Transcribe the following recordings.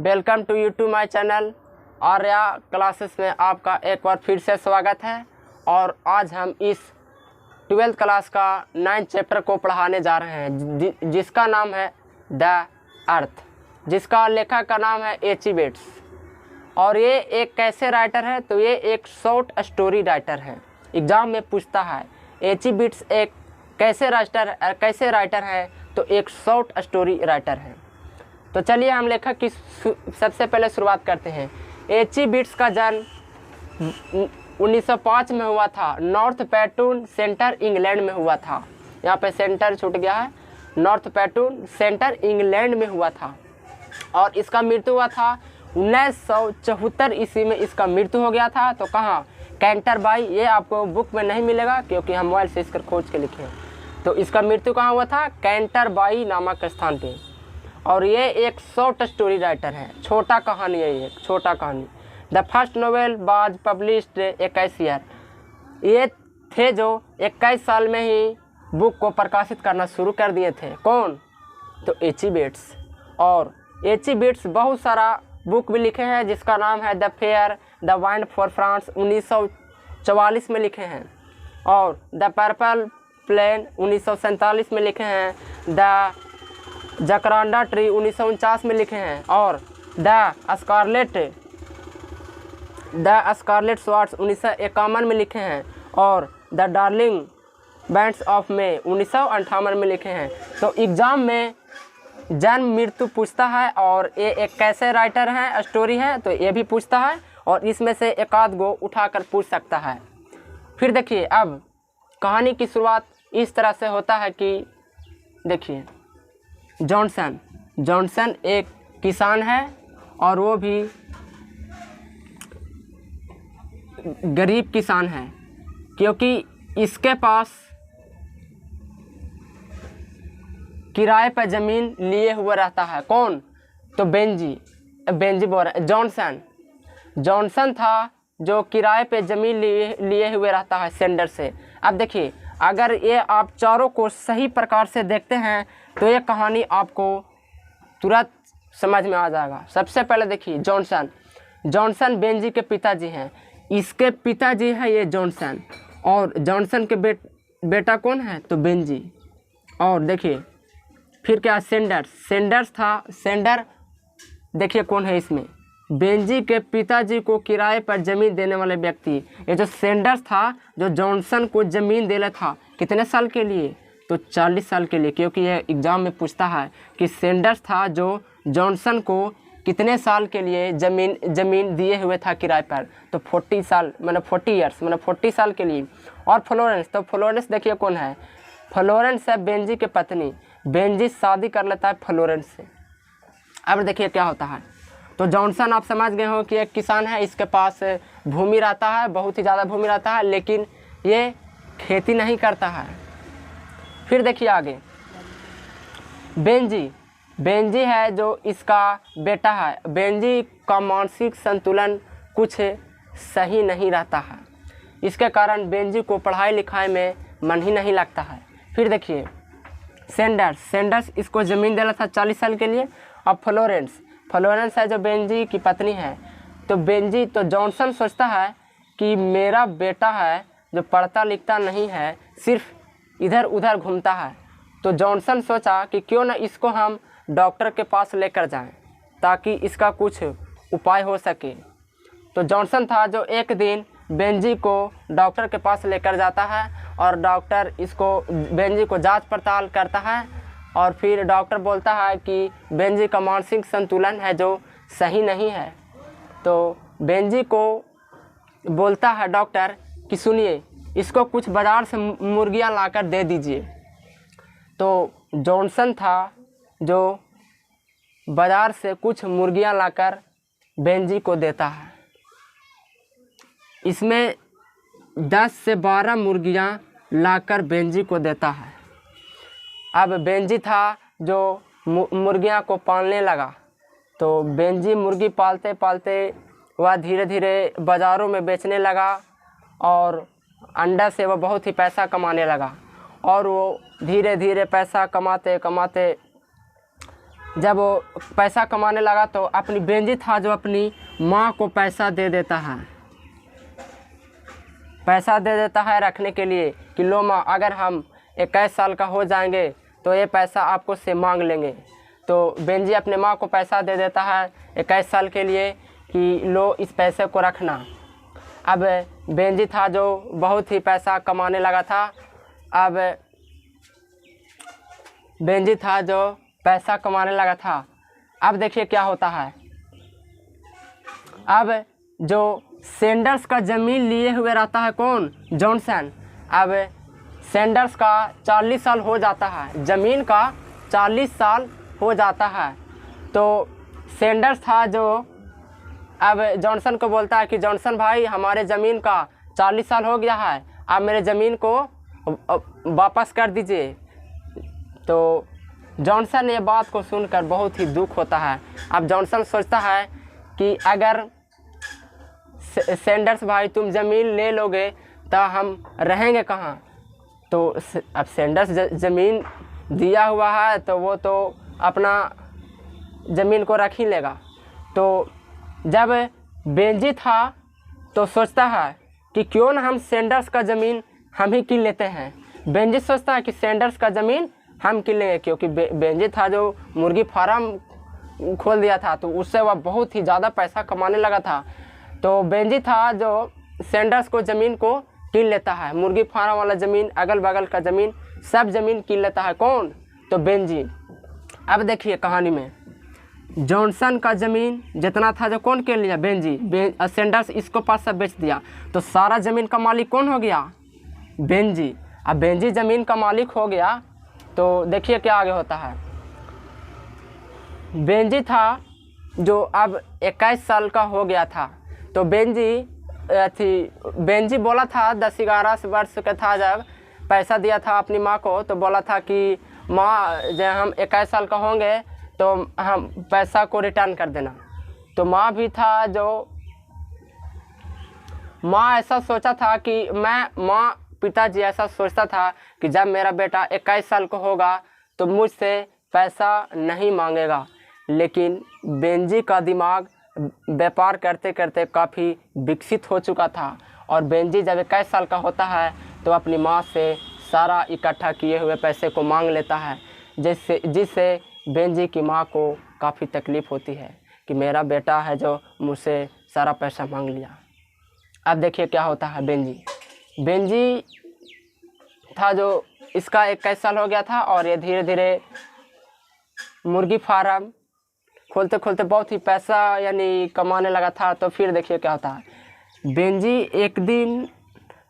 Welcome to YouTube my channel Arya classes में आपका एक बार फिर से स्वागत है। और आज हम इस 12th क्लास का 9th चैप्टर को पढ़ाने जा रहे हैं जिसका नाम है द अर्थ, जिसका लेखक का नाम है एची बेट्स। और ये एक कैसे राइटर है, तो ये एक शॉर्ट स्टोरी राइटर है। एग्ज़ाम में पूछता है एची बेट्स एक कैसे राइटर है, तो एक शॉर्ट स्टोरी राइटर है। तो चलिए हम लेखक की सबसे पहले शुरुआत करते हैं। एची बेट्स का जन्म 1905 में हुआ था। नॉर्थ पैटून सेंटर इंग्लैंड में हुआ था। यहाँ पे सेंटर छूट गया है। नॉर्थ पैटून सेंटर इंग्लैंड में हुआ था और इसका मृत्यु हुआ था 1974 ईस्वी में। इसका मृत्यु हो गया था। तो कहाँ? कैंटरबरी। ये आपको बुक में नहीं मिलेगा क्योंकि हम मोबाइल से इसका खोज के लिखे हैं। तो इसका मृत्यु कहाँ हुआ था? कैंटरबरी नामक स्थान पे। और ये एक शॉर्ट स्टोरी राइटर है, छोटा कहानी है, ये छोटा कहानी। The first novel was published 21 year. ये थे जो 21 साल में ही बुक को प्रकाशित करना शुरू कर दिए थे। कौन? तो एची बेट्स। और एची बेट्स बहुत सारा बुक भी लिखे हैं जिसका नाम है the fair the wind for France 1944 में लिखे हैं। और द पर्पल प्लेन 1947 में लिखे हैं। द जकरांडा ट्री 1949 में लिखे हैं। और द स्कारलेट स्वार्ड्स 1951 में लिखे हैं। और the darling bands of May 1958 में लिखे हैं। तो एग्ज़ाम में जन्म मृत्यु पूछता है और ये एक कैसे राइटर है, स्टोरी है, तो ये भी पूछता है और इसमें से एक आध गो उठाकर पूछ सकता है। फिर देखिए, अब कहानी की शुरुआत इस तरह से होता है कि देखिए, जॉनसन एक किसान है और वो भी गरीब किसान है क्योंकि इसके पास किराए पर ज़मीन लिए हुए रहता है। कौन? तो बेंजी बोल रहे, जॉनसन था जो किराए पे ज़मीन लिए हुए रहता है सेंडर से। अब देखिए, अगर ये आप चारों को सही प्रकार से देखते हैं तो ये कहानी आपको तुरंत समझ में आ जाएगा। सबसे पहले देखिए, जॉनसन बेंजी के पिताजी हैं। इसके पिताजी है ये जॉनसन, और जॉनसन के बेटा कौन है? तो बेंजी। और देखिए फिर क्या? सेंडर्स था। सेंडर देखिए कौन है इसमें? बेंजी के पिताजी को किराए पर ज़मीन देने वाले व्यक्ति। ये जो सेंडर्स था जो जॉनसन को ज़मीन दे रहा था, कितने साल के लिए? तो 40 साल के लिए, क्योंकि ये एग्ज़ाम में पूछता है कि सेंडर्स था जो जॉनसन को कितने साल के लिए ज़मीन दिए हुए था किराए पर। तो 40 साल मतलब 40 ईयर्स मतलब 40 साल के लिए। और फ्लोरेंस, तो फ्लोरेंस देखिए कौन है? फ्लोरेंस है बेंजी के पत्नी। बेंजी शादी कर लेता है फ्लोरेंस से। अब देखिए क्या होता है। तो जॉनसन आप समझ गए हो कि एक किसान है, इसके पास भूमि रहता है, बहुत ही ज़्यादा भूमि रहता है, लेकिन ये खेती नहीं करता है। फिर देखिए आगे, बेंजी है जो इसका बेटा है। बेंजी का मानसिक संतुलन कुछ सही नहीं रहता है। इसके कारण बेंजी को पढ़ाई लिखाई में मन ही नहीं लगता है। फिर देखिए, सेंडर्स इसको ज़मीन दे रहा था 40 साल के लिए। अब फ्लोरेंस है जो बेंजी की पत्नी है। तो जॉनसन सोचता है कि मेरा बेटा है जो पढ़ता लिखता नहीं है, सिर्फ इधर उधर घूमता है। तो जॉनसन सोचा कि क्यों ना इसको हम डॉक्टर के पास लेकर जाएं ताकि इसका कुछ उपाय हो सके। तो जॉनसन था जो एक दिन बेंजी को डॉक्टर के पास लेकर जाता है और डॉक्टर बेंजी को जांच पड़ताल करता है। और फिर डॉक्टर बोलता है कि बेंजी का मानसिक संतुलन है जो सही नहीं है। तो बेंजी को बोलता है डॉक्टर कि सुनिए, इसको कुछ बाज़ार से मुर्गियां लाकर दे दीजिए। तो जॉनसन था जो बाज़ार से कुछ मुर्गियां लाकर बेंजी को देता है। इसमें 10 से 12 मुर्गियां लाकर बेंजी को देता है। अब बेंजी था जो मुर्गियां को पालने लगा। तो बेंजी मुर्गी पालते पालते वह धीरे धीरे बाज़ारों में बेचने लगा और अंडा से वह बहुत ही पैसा कमाने लगा। और वो धीरे धीरे पैसा कमाते कमाते जब वो पैसा कमाने लगा तो अपनी बेंजी था जो अपनी माँ को पैसा दे देता है, पैसा दे देता है रखने के लिए कि लो माँ, अगर हम 21 साल का हो जाएंगे तो ये पैसा आपको से मांग लेंगे। तो बेंजी अपने माँ को पैसा दे देता है 21 साल के लिए कि लो इस पैसे को रखना। अब बेंजी था जो बहुत ही पैसा कमाने लगा था। अब बेंजी था जो पैसा कमाने लगा था। अब देखिए क्या होता है। अब जो सैंडर्स का ज़मीन लिए हुए रहता है कौन? जॉनसन। अब सैंडर्स का 40 साल हो जाता है, ज़मीन का 40 साल हो जाता है। तो सैंडर्स था जो अब जॉनसन को बोलता है कि जॉनसन भाई, हमारे ज़मीन का 40 साल हो गया है, आप मेरे ज़मीन को वापस कर दीजिए। तो जॉनसन ने ये बात को सुनकर बहुत ही दुख होता है। अब जॉनसन सोचता है कि अगर सैंडर्स भाई तुम ज़मीन ले लोगे तो हम रहेंगे कहाँ? तो अब सैंडर्स ज़मीन दिया हुआ है तो वो तो अपना ज़मीन को रख ही लेगा। तो जब बेंजी था तो सोचता है कि क्यों ना हम सैंडर्स का ज़मीन हम ही किन लेते हैं। बेंजी सोचता है कि सैंडर्स का ज़मीन हम किन लेंगे, क्योंकि बेंजी था जो मुर्गी फार्म खोल दिया था तो उससे वह बहुत ही ज़्यादा पैसा कमाने लगा था। तो बेंजी था जो सैंडर्स को ज़मीन को किन लेता है, मुर्गी फार्म वाला ज़मीन, अगल बगल का ज़मीन, सब ज़मीन किन लेता है कौन? तो बेंजी। अब देखिए कहानी में जॉनसन का ज़मीन जितना था जो कौन किन लिया? बेंजी। सैंडर्स इसको पास सब बेच दिया तो सारा ज़मीन का मालिक कौन हो गया? बेंजी। अब बेंजी ज़मीन का मालिक हो गया तो देखिए क्या आगे होता है। बेंजी था जो अब 21 साल का हो गया था। तो बेंजी बोला था 10-11 वर्ष का था जब पैसा दिया था अपनी माँ को, तो बोला था कि माँ जब हम 21 साल का होंगे तो हम पैसा को रिटर्न कर देना। तो माँ भी था जो माँ ऐसा सोचा था कि पिताजी ऐसा सोचता था कि जब मेरा बेटा 21 साल का होगा तो मुझसे पैसा नहीं मांगेगा। लेकिन बेंजी का दिमाग व्यापार करते करते काफ़ी विकसित हो चुका था और बेंजी जब 21 साल का होता है तो अपनी माँ से सारा इकट्ठा किए हुए पैसे को मांग लेता है, जिससे बेंजी की माँ को काफ़ी तकलीफ़ होती है कि मेरा बेटा है जो मुझसे सारा पैसा मांग लिया। अब देखिए क्या होता है। बेंजी था जो इसका 21 साल हो गया था और ये धीरे धीरे मुर्गी फार्म खोलते खोलते बहुत ही पैसा यानी कमाने लगा था। तो फिर देखिए क्या होता है। बेंजी एक दिन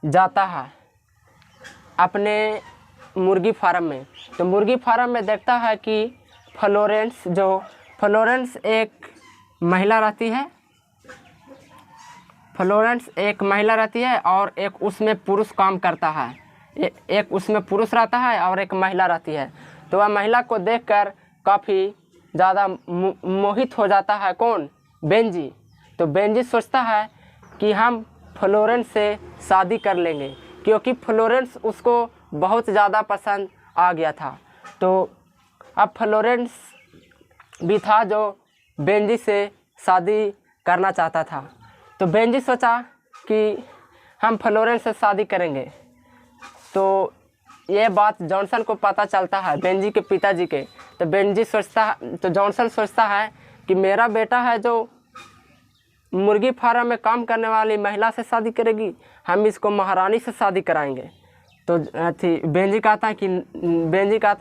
जाता है अपने मुर्गी फार्म में, तो मुर्गी फार्म में देखता है कि फ्लोरेंस एक महिला रहती है और एक उसमें पुरुष काम करता है। एक उसमें पुरुष रहता है और एक महिला रहती है। तो वह महिला को देखकर काफ़ी ज़्यादा मोहित हो जाता है कौन? बेंजी। तो बेंजी सोचता है कि हम फ्लोरेंस से शादी कर लेंगे, क्योंकि फ्लोरेंस उसको बहुत ज़्यादा पसंद आ गया था। तो अब फ्लोरेंस भी था जो बेंजी से शादी करना चाहता था। तो बेंजी सोचा कि हम फ्लोरेंस से शादी करेंगे। तो ये बात जॉनसन को पता चलता है, बेंजी के पिताजी के। तो जॉनसन सोचता है कि मेरा बेटा है जो मुर्गी फार्म में काम करने वाली महिला से शादी करेगी, हम इसको महारानी से शादी कराएंगे। तो बेंजी कहता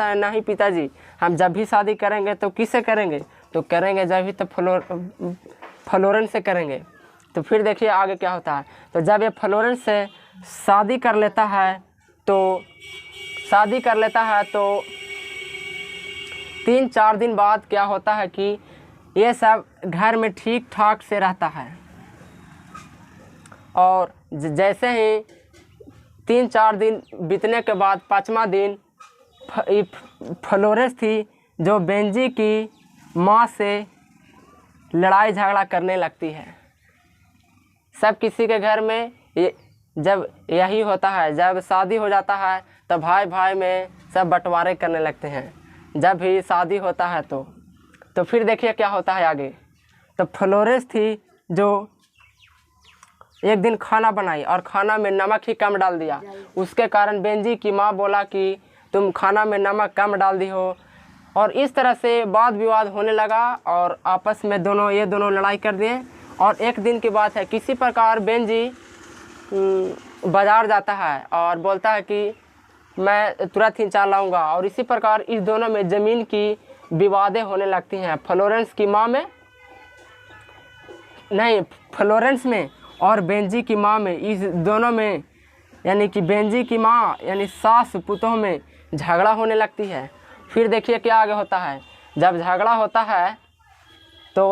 है नहीं पिताजी, हम जब भी शादी करेंगे तो किससे करेंगे? तो करेंगे जब भी तो फ्लोरेंस से करेंगे। तो फिर देखिए आगे क्या होता है। तो जब ये फ्लोरेंस से शादी कर लेता है तो 3-4 दिन बाद क्या होता है कि ये सब घर में ठीक ठाक से रहता है। और जैसे ही 3-4 दिन बीतने के बाद 5वां दिन फ्लोरेंस थी जो बेंजी की माँ से लड़ाई झगड़ा करने लगती है। सब किसी के घर में जब यही होता है, जब शादी हो जाता है तो भाई में सब बंटवारे करने लगते हैं। जब भी शादी होता है तो तो फिर देखिए क्या होता है आगे। तो फ्लोरेंस थी जो एक दिन खाना बनाई और खाना में नमक ही कम डाल दिया। उसके कारण बेंजी की माँ बोला कि तुम खाना में नमक कम डाल दी हो, और इस तरह से वाद विवाद होने लगा और आपस में ये दोनों लड़ाई कर दिए। और एक दिन की बात है, किसी प्रकार बेंजी बाज़ार जाता है और बोलता है कि मैं तुरंत ही चाल लाऊंगा, और इसी प्रकार इस दोनों में ज़मीन की विवादें होने लगती हैं। फ्लोरेंस में और बेंजी की माँ में, इस दोनों में यानी कि बेंजी की माँ यानी सास पुतोह में झगड़ा होने लगती है। फिर देखिए क्या आगे होता है। जब झगड़ा होता है तो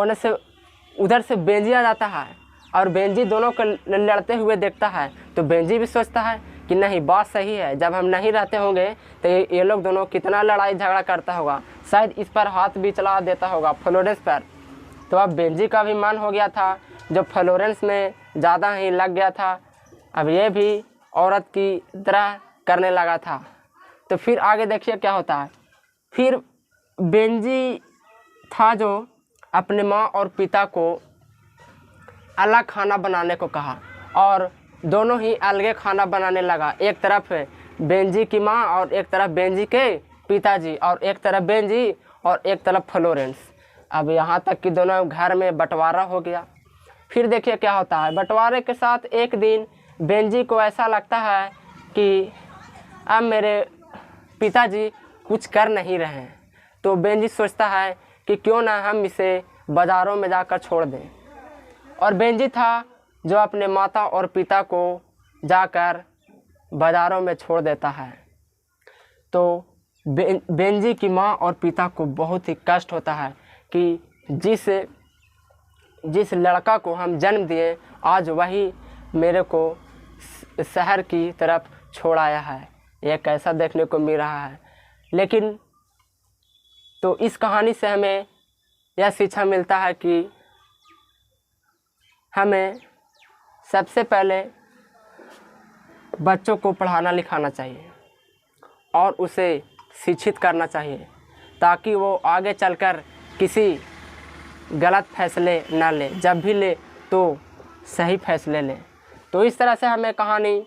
उधर से बेंजी आ जाता है और बेंजी दोनों को लड़ते हुए देखता है। तो बेंजी भी सोचता है कि नहीं, बात सही है, जब हम नहीं रहते होंगे तो ये लोग दोनों कितना लड़ाई झगड़ा करता होगा, शायद इस पर हाथ भी चला देता होगा फ्लोरेंस पर। तो अब बेंजी का भी मन हो गया था, जो फ्लोरेंस में ज़्यादा ही लग गया था, अब ये भी औरत की तरह करने लगा था। तो फिर आगे देखिए क्या होता है। फिर बेंजी था जो अपने माँ और पिता को अलग खाना बनाने को कहा और दोनों ही अलग खाना बनाने लगा। एक तरफ बेंजी की माँ और एक तरफ बेंजी के पिताजी, और एक तरफ बेंजी और एक तरफ फ्लोरेंस। अब यहाँ तक कि दोनों घर में बंटवारा हो गया। फिर देखिए क्या होता है। बंटवारे के साथ एक दिन बेंजी को ऐसा लगता है कि अब मेरे पिताजी कुछ कर नहीं रहे हैं। तो बेंजी सोचता है कि क्यों ना हम इसे बाज़ारों में जाकर छोड़ दें। और बेंजी था जो अपने माता और पिता को जाकर बाज़ारों में छोड़ देता है। तो बेंजी की माँ और पिता को बहुत ही कष्ट होता है कि जिस लड़का को हम जन्म दिए आज वही मेरे को शहर की तरफ छोड़ आया है। यह कैसा देखने को मिल रहा है। लेकिन तो इस कहानी से हमें यह शिक्षा मिलता है कि हमें सबसे पहले बच्चों को पढ़ाना लिखाना चाहिए और उसे शिक्षित करना चाहिए, ताकि वो आगे चलकर किसी गलत फैसले ना ले, जब भी ले तो सही फैसले ले। तो इस तरह से हमें कहानी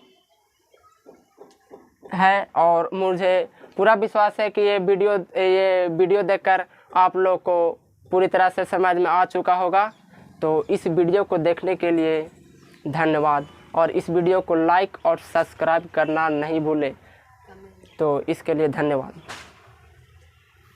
है, और मुझे पूरा विश्वास है कि ये वीडियो देखकर आप लोग को पूरी तरह से समझ में आ चुका होगा। तो इस वीडियो को देखने के लिए धन्यवाद, और इस वीडियो को लाइक और सब्सक्राइब करना नहीं भूलें। तो इसके लिए धन्यवाद।